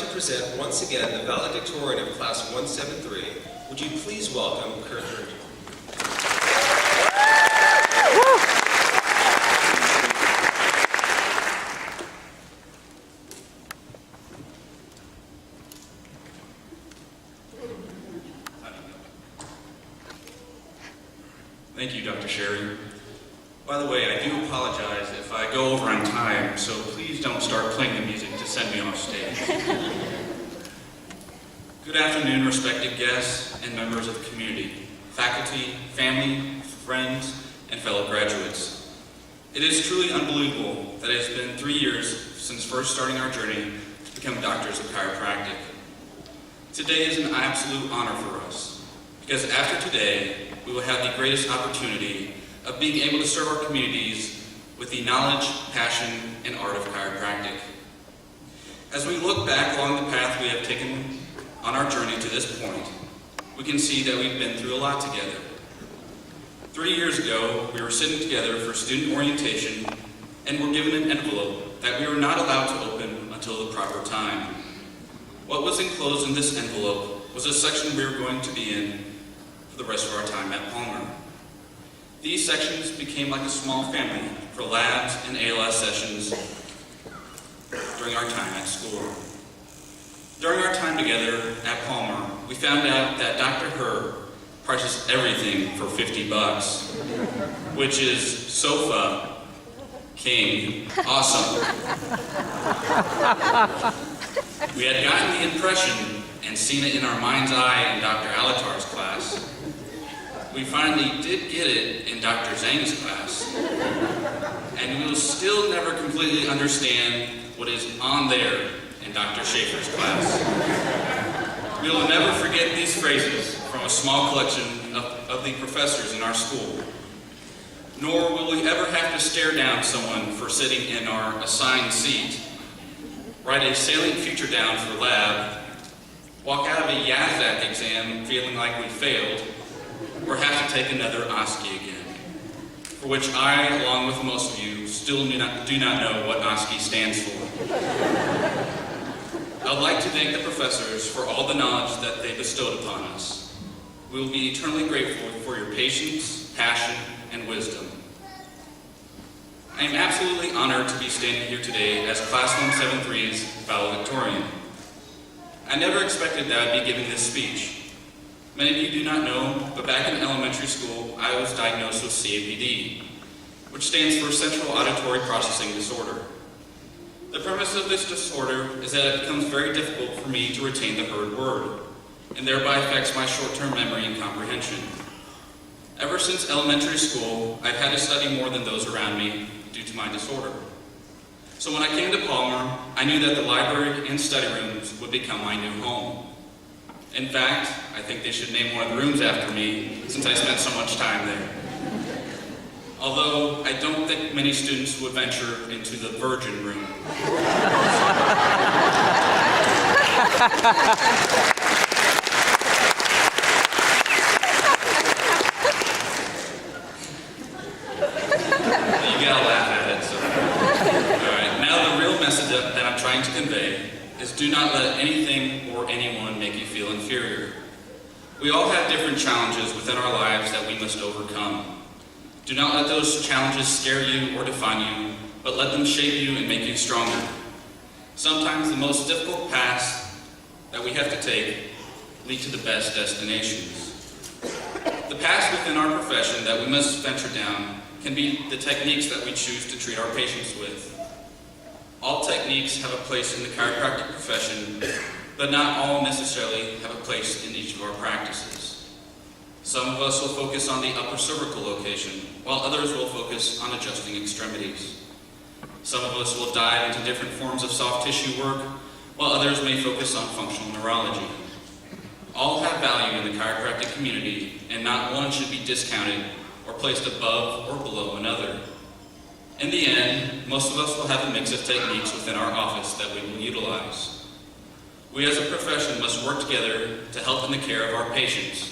to present once again the valedictorian of Class 173. Would you please welcome Kurt Ruby? Thank you, Dr. Sherry. By the way, I do apologize if I go over on time, so please don't start playing the music to send me off stage. Good afternoon, respected guests and members of the community, faculty, family, friends, and fellow graduates. It is truly unbelievable that it has been 3 years since first starting our journey to become doctors of chiropractic. Today is an absolute honor for us, because after today, we will have the greatest opportunity of being able to serve our communities with the knowledge, passion, and art of chiropractic. As we look back along the path we have taken on our journey to this point, we can see that we've been through a lot together. 3 years ago, we were sitting together for student orientation and were given an envelope that we were not allowed to open until the proper time. What was enclosed in this envelope was a section we were going to be in for the rest of our time at Palmer. These sections became like a small family for labs and ALS sessions during our time at school. During our time together at Palmer, we found out that Dr. Herr prices everything for $50, which is sofa, king, awesome. We had gotten the impression and seen it in our mind's eye in Dr. Alatar's class. We finally did get it in Dr. Zhang's class, and we will still never completely understand what is on there in Dr. Schaefer's class. We will never forget these phrases from a small collection of the professors in our school, nor will we ever have to stare down someone for sitting in our assigned seat, write a salient future down for lab, walk out of a YAZAC exam feeling like we failed, or have to take another OSCE again, for which I, along with most of you, still do not know what OSCE stands for. I would like to thank the professors for all the knowledge that they bestowed upon us. We will be eternally grateful for your patience, passion, and wisdom. I am absolutely honored to be standing here today as Class 173's valedictorian. I never expected that I'd be giving this speech. Many of you do not know, but back in elementary school, I was diagnosed with CAPD, which stands for Central Auditory Processing Disorder. The premise of this disorder is that it becomes very difficult for me to retain the heard word, and thereby affects my short-term memory and comprehension. Ever since elementary school, I've had to study more than those around me due to my disorder. So when I came to Palmer, I knew that the library and study rooms would become my new home. In fact, I think they should name one of the rooms after me, since I spent so much time there. Although, I don't think many students would venture into the Virgin Room. You gotta laugh at it, so. Alright, now the real message that I'm trying to convey is do not let anything or anyone make you feel inferior. We all have different challenges within our lives that we must overcome. Do not let those challenges scare you or define you, but let them shape you and make you stronger. Sometimes the most difficult paths that we have to take lead to the best destinations. The paths within our profession that we must venture down can be the techniques that we choose to treat our patients with. All techniques have a place in the chiropractic profession, but not all necessarily have a place in each of our practices. Some of us will focus on the upper cervical location, while others will focus on adjusting extremities. Some of us will dive into different forms of soft tissue work, while others may focus on functional neurology. All have value in the chiropractic community, and not one should be discounted or placed above or below another. In the end, most of us will have a mix of techniques within our office that we will utilize. We as a profession must work together to help in the care of our patients,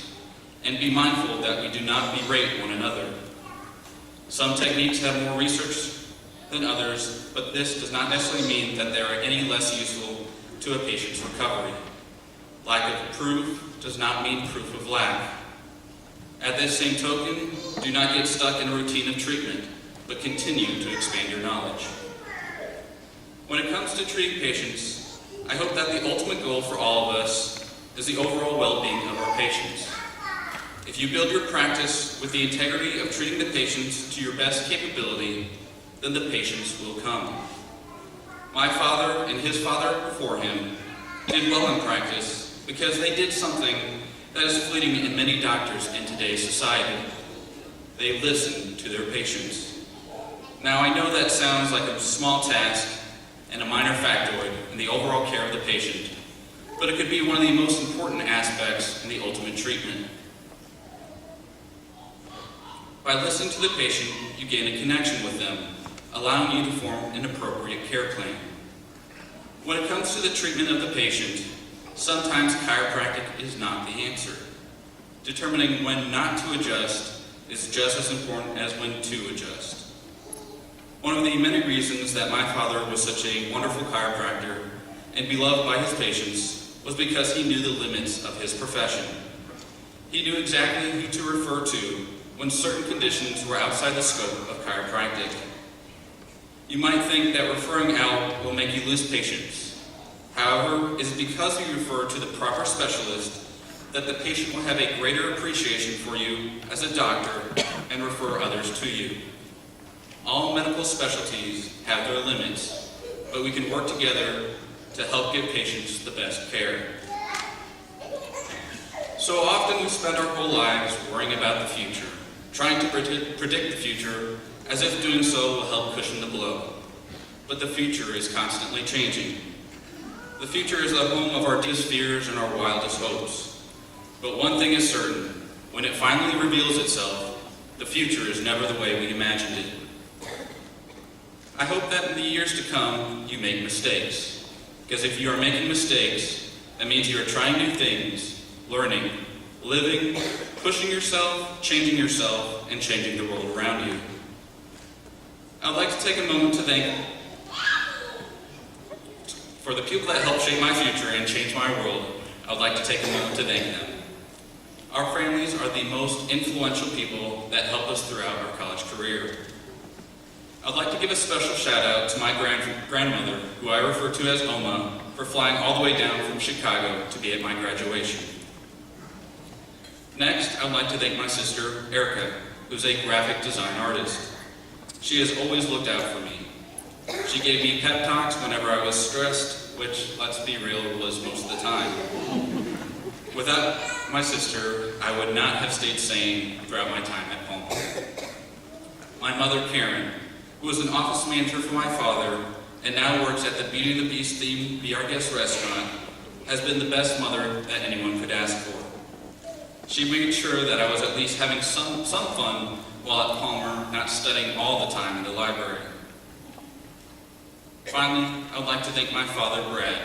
and be mindful that we do not berate one another. Some techniques have more research than others, but this does not necessarily mean that they are any less useful to a patient's recovery. Lack of proof does not mean proof of lack. At this same token, do not get stuck in a routine of treatment, but continue to expand your knowledge. When it comes to treating patients, I hope that the ultimate goal for all of us is the overall well-being of our patients. If you build your practice with the integrity of treating the patients to your best capability, then the patients will come. My father and his father before him did well in practice because they did something that is fleeting in many doctors in today's society. They listened to their patients. Now I know that sounds like a small task and a minor factoid in the overall care of the patient, but it could be one of the most important aspects in the ultimate treatment. By listening to the patient, you gain a connection with them, allowing you to form an appropriate care plan. When it comes to the treatment of the patient, sometimes chiropractic is not the answer. Determining when not to adjust is just as important as when to adjust. One of the many reasons that my father was such a wonderful chiropractor and beloved by his patients was because he knew the limits of his profession. He knew exactly who to refer to when certain conditions were outside the scope of chiropractic. You might think that referring out will make you lose patients. However, it is because you refer to the proper specialist that the patient will have a greater appreciation for you as a doctor and refer others to you. All medical specialties have their limits, but we can work together to help give patients the best care. So often we spend our whole lives worrying about the future, trying to predict the future as if doing so will help cushion the blow. But the future is constantly changing. The future is the home of our deepest fears and our wildest hopes. But one thing is certain, when it finally reveals itself, the future is never the way we imagined it. I hope that in the years to come, you make mistakes. Because if you are making mistakes, that means you are trying new things, learning, living, pushing yourself, changing yourself, and changing the world around you. I'd like to take a moment to thank for the people that helped shape my future and change my world. I would like to take a moment to thank them. Our families are the most influential people that help us throughout our college career. I'd like to give a special shout out to my grandmother, who I refer to as Oma, for flying all the way down from Chicago to be at my graduation. Next, I'd like to thank my sister, Erica, who's a graphic design artist. She has always looked out for me. She gave me pep talks whenever I was stressed, which, let's be real, was most of the time. Without my sister, I would not have stayed sane throughout my time at Palmer. My mother, Karen, who was an office manager for my father and now works at the Beauty and the Beast themed Be Our Guest restaurant, has been the best mother that anyone could ask for. She made sure that I was at least having some fun while at Palmer, not studying all the time in the library. Finally, I would like to thank my father, Brad,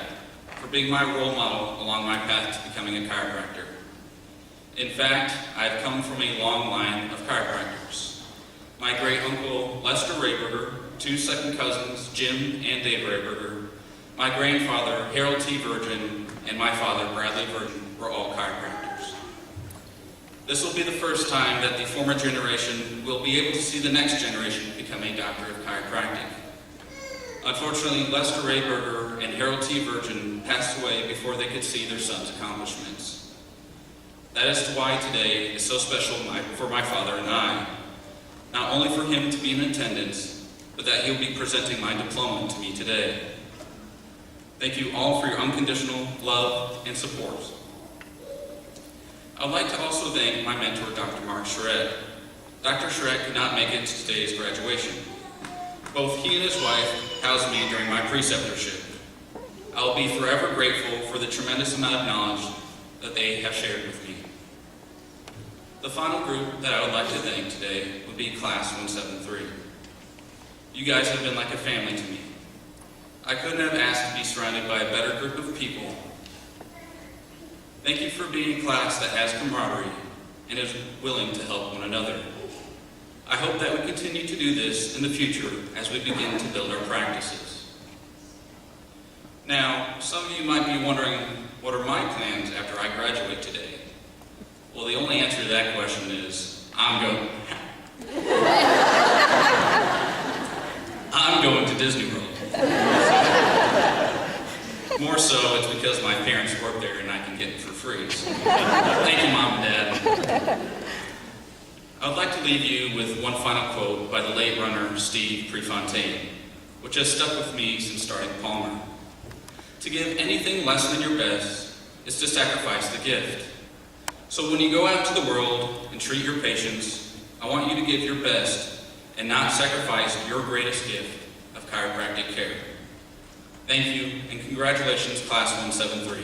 for being my role model along my path to becoming a chiropractor. In fact, I've come from a long line of chiropractors. My great-uncle, Lester Rayberger, two second cousins, Jim and Dave Rayberger, my grandfather, Harold T. Virgin, and my father, Bradley Virgin, were all chiropractors. This will be the first time that the former generation will be able to see the next generation become a doctor of chiropractic. Unfortunately, Lester Rayberger and Harold T. Virgin passed away before they could see their son's accomplishments. That is why today is so special for my father and I. Not only for him to be in attendance, but that he'll be presenting my diploma to me today. Thank you all for your unconditional love and support. I'd like to also thank my mentor, Dr. Mark Charette. Dr. Charette could not make it to today's graduation. Both he and his wife housed me during my preceptorship. I'll be forever grateful for the tremendous amount of knowledge that they have shared with me. The final group that I would like to thank today would be Class 173. You guys have been like a family to me. I couldn't have asked to be surrounded by a better group of people. Thank you for being a class that has camaraderie and is willing to help one another. I hope that we continue to do this in the future as we begin to build our practices. Now, some of you might be wondering, what are my plans after I graduate today? Well, the only answer to that question is, I'm going to Disney World. More so, it's because my parents work there and I can get it for free. So, thank you, Mom and Dad. I would like to leave you with one final quote by the late runner Steve Prefontaine, which has stuck with me since starting Palmer. To give anything less than your best is to sacrifice the gift. So when you go out to the world and treat your patients, I want you to give your best and not sacrifice your greatest gift of chiropractic care. Thank you, and congratulations, Class 173.